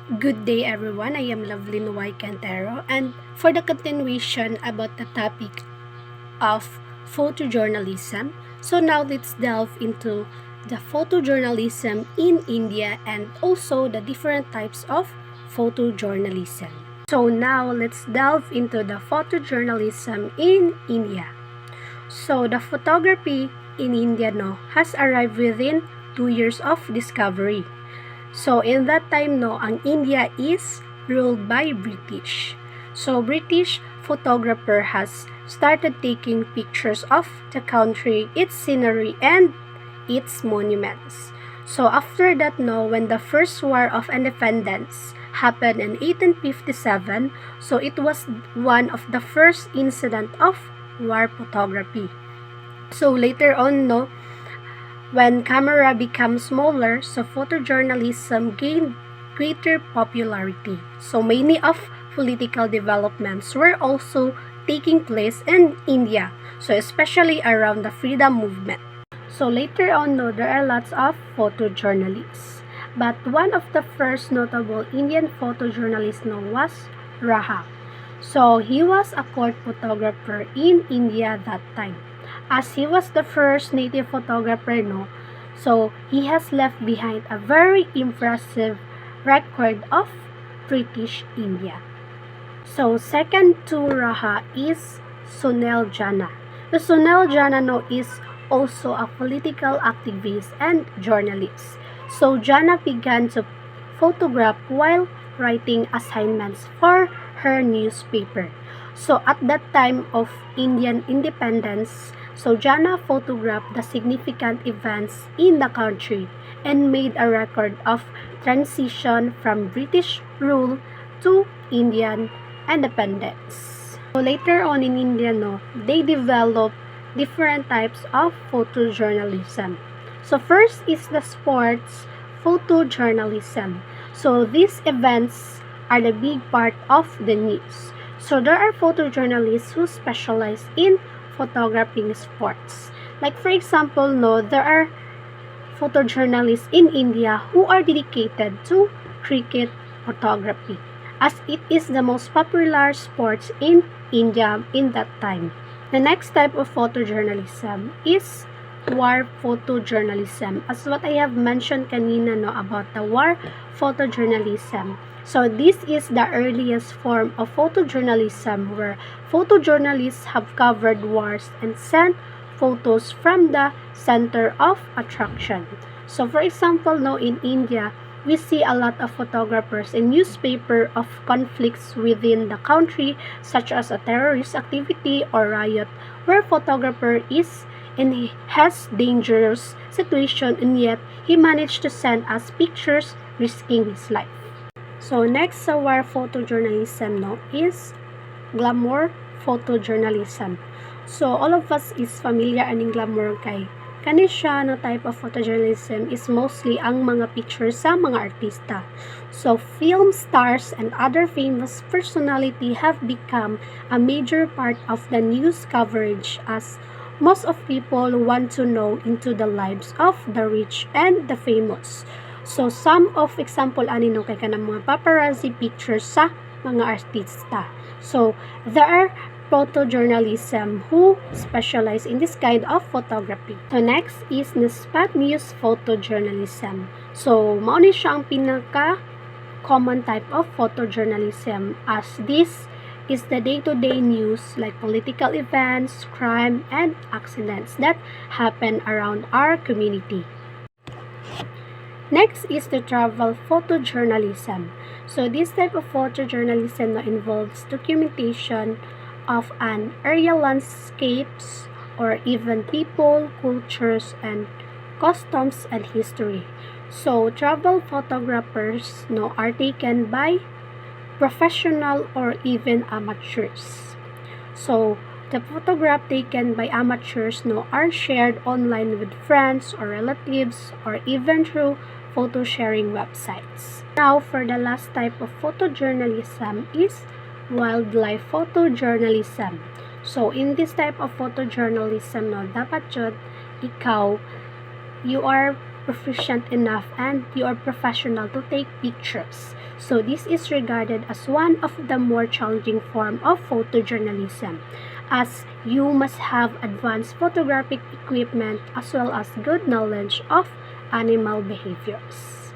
Good day everyone, I am Lovelyn Y. Cantero, and for the continuation about the topic of photojournalism, so now let's delve into the photojournalism in India and also the different types of photojournalism. So now let's delve into the photojournalism in India. So the photography in India has arrived within 2 years of discovery. So in that time ang India is ruled by British. So British photographer has started taking pictures of the country, its scenery and its monuments. So after that when the first war of independence happened in 1857, so it was one of the first incident of war photography. So later on when camera becomes smaller, so photojournalism gained greater popularity. So many of political developments were also taking place in India, so especially around the freedom movement. So later on there are lots of photojournalists. But one of the first notable Indian photojournalists was Raha. So he was a court photographer in India that time. As he was the first native photographer, so he has left behind a very impressive record of British India. So second to Raha is Sunil Jana. The Sunil Jana is also a political activist and journalist. So Jana began to photograph while writing assignments for her newspaper. So at that time of Indian independence, so Jana photographed the significant events in the country and made a record of transition from British rule to Indian independence. So later on in India, they developed different types of photojournalism. So first is the sports photojournalism. So these events are the big part of the news. So there are photojournalists who specialize in photographing sports. Like for example, there are photojournalists in India who are dedicated to cricket photography, as it is the most popular sports in India in that time. The next type of photojournalism is war photojournalism. As what I have mentioned kanina about the war photojournalism. So this is the earliest form of photojournalism where photojournalists have covered wars and sent photos from the center of attraction. So for example, in India, we see a lot of photographers in newspaper of conflicts within the country, such as a terrorist activity or riot, where photographer is in has dangerous situation and yet he managed to send us pictures risking his life. So next sa war photojournalism is glamour photojournalism. So all of us is familiar aning glamour kay kani siya type of photojournalism is mostly ang mga pictures sa mga artista. So film stars and other famous personality have become a major part of the news coverage as most of people want to know into the lives of the rich and the famous. So some of example kay kanang mga paparazzi pictures sa mga artista. So there are photojournalism who specialize in this kind of photography. So next is the spot news photojournalism. So mao ni siya ang pinaka common type of photojournalism as this is the day-to-day news like political events, crime, and accidents that happen around our community. Next is the travel photojournalism. So this type of photojournalism involves documentation of an area landscapes or even people, cultures, and customs and history. So travel photographers are taken by professional or even amateurs. So the photograph taken by amateurs are shared online with friends or relatives or even through photo sharing websites. Now for the last type of photojournalism is wildlife photojournalism. So in this type of photojournalism dapat jud ikaw you are proficient enough and you are professional to take pictures. So this is regarded as one of the more challenging form of photojournalism, as you must have advanced photographic equipment as well as good knowledge of animal behaviors.